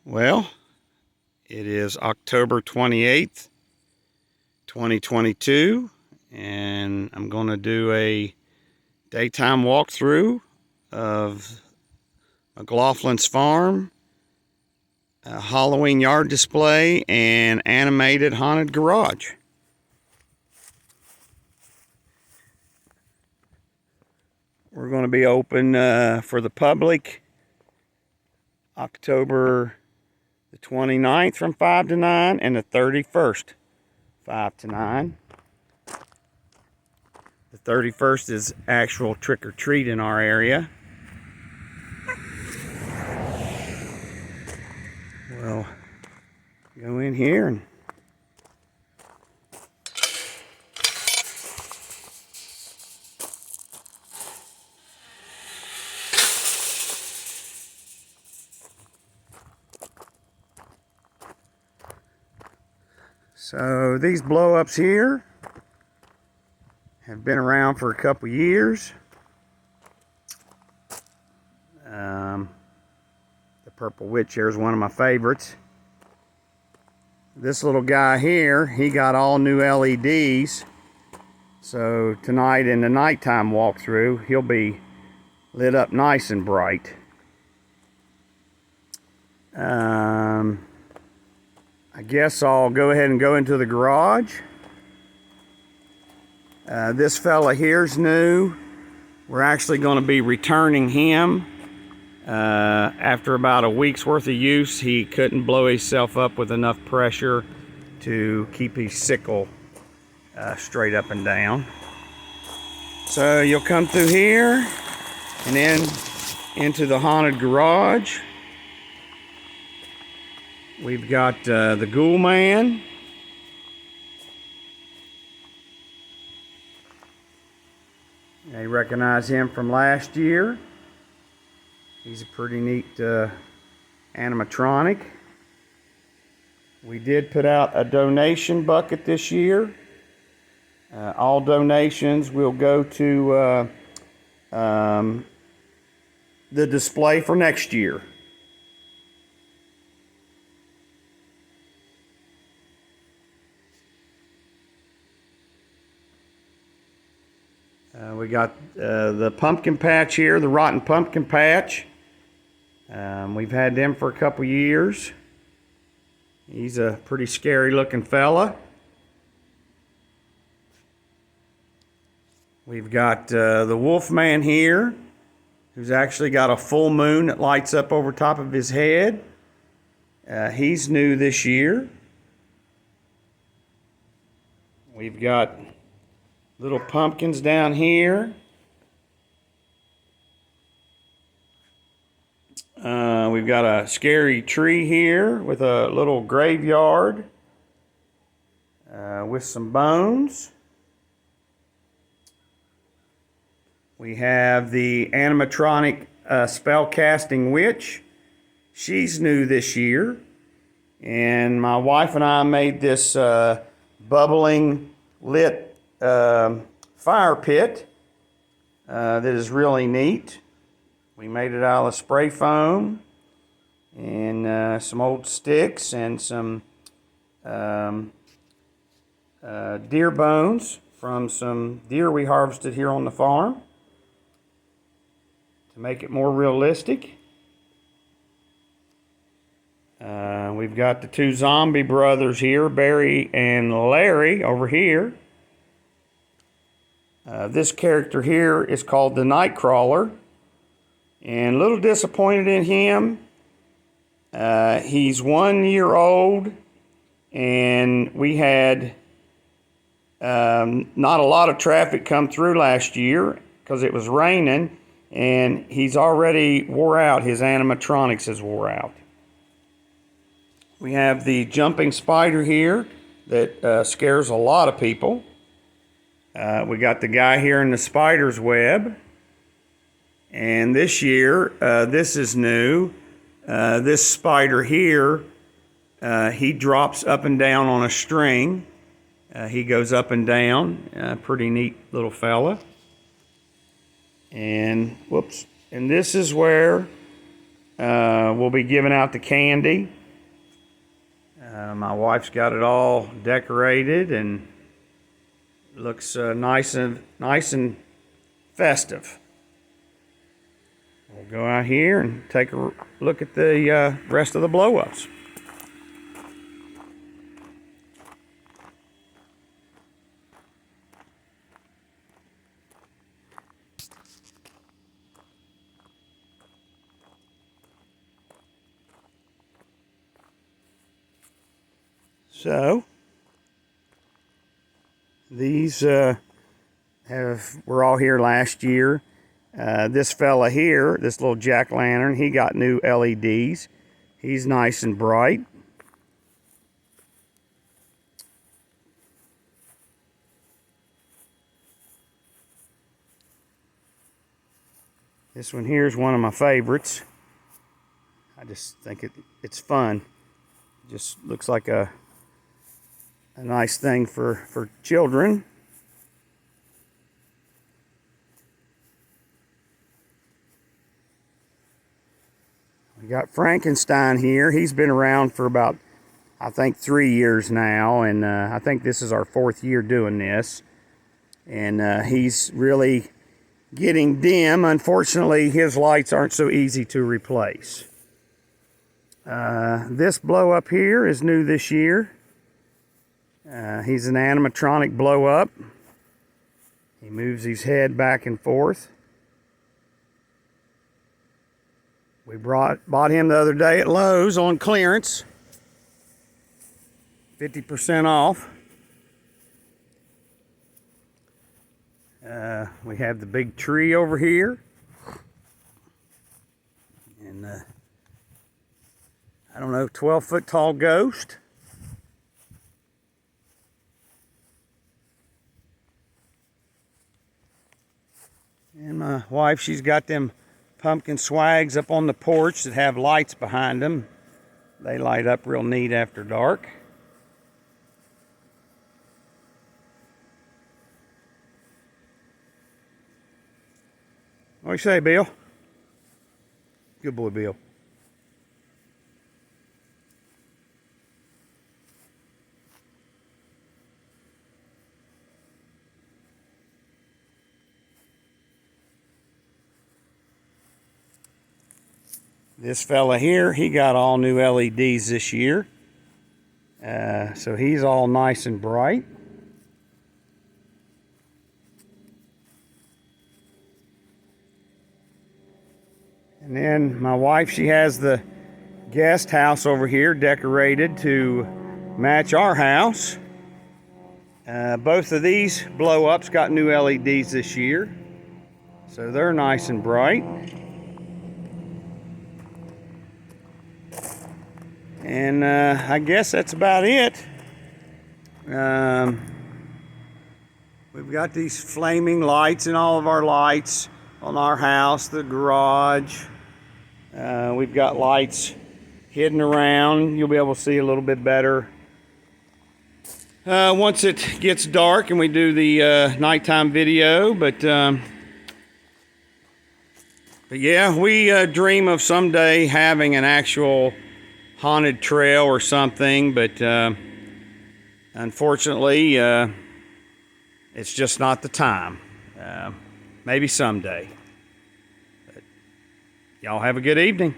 Well, it is October 28th, 2022, and I'm going to do a daytime walkthrough of McLaughlin's farm, a Halloween yard display, and animated haunted garage. We're going to be open for the public October the 29th from 5 to 9 and the 31st 5 to 9. The 31st is actual trick-or-treat in our area. We'll go in here and so these blow-ups here have been around for a couple years. The Purple Witch here is one of my favorites. This little guy here, he got all new LEDs. So tonight in the nighttime walkthrough, he'll be lit up nice and bright. I guess I'll go ahead and go into the garage. This fella here's new. We're actually going to be returning him. After about a week's worth of use, he couldn't blow himself up with enough pressure to keep his sickle straight up and down. So you'll come through here and then into the haunted garage. We've got the Ghoul Man. You recognize him from last year. He's a pretty neat animatronic. We did put out a donation bucket this year. All donations will go to the display for next year. We got the pumpkin patch here, the rotten pumpkin patch. We've had them for a couple years. He's a pretty scary looking fella. We've got the Wolfman here, who's actually got a full moon that lights up over top of his head. He's new this year. We've got little pumpkins down here. We've got a scary tree here with a little graveyard with some bones. We have the animatronic spell-casting witch. She's new this year. And my wife and I made this bubbling lit fire pit that is really neat. We made it out of spray foam and some old sticks and some deer bones from some deer we harvested here on the farm to make it more realistic. We've got the two zombie brothers here, Barry and Larry, over here. This character here is called the Nightcrawler, and a little disappointed in him. He's 1 year old, and we had not a lot of traffic come through last year because it was raining, and he's already wore out. His animatronics is wore out. We have the jumping spider here that scares a lot of people. We got the guy here in the spider's web. And this year, this is new. This spider here, he drops up and down on a string. He goes up and down. Pretty neat little fella. And, whoops. And this is where we'll be giving out the candy. My wife's got it all decorated and looks nice and festive. We'll go out here and take a look at the rest of the blow-ups. So these were all here last year. This fella here, this little jack-o'-lantern, he got new LEDs. He's nice and bright. This one here is one of my favorites. I just think it's fun. Just looks like a nice thing for children. We got Frankenstein here. He's been around for about, I think, 3 years now, and I think this is our 4th year doing this. And he's really getting dim. Unfortunately, his lights aren't so easy to replace. This blow up here is new this year. He's an animatronic blow up. He moves his head back and forth. We bought him the other day at Lowe's on clearance. 50% off. We have the big tree over here. And I don't know, 12-foot tall ghost. And my wife, she's got them pumpkin swags up on the porch that have lights behind them. They light up real neat after dark. What do you say, Bill? Good boy, Bill. This fella here, he got all new LEDs this year. So he's all nice and bright. And then my wife, she has the guest house over here decorated to match our house. Both of these blow-ups got new LEDs this year. So they're nice and bright. And I guess that's about it. We've got these flaming lights in all of our lights on our house, the garage. We've got lights hidden around. You'll be able to see a little bit better once it gets dark and we do the nighttime video. But yeah, we dream of someday having an actual haunted trail or something, but unfortunately it's just not the time. Maybe someday. But y'all have a good evening.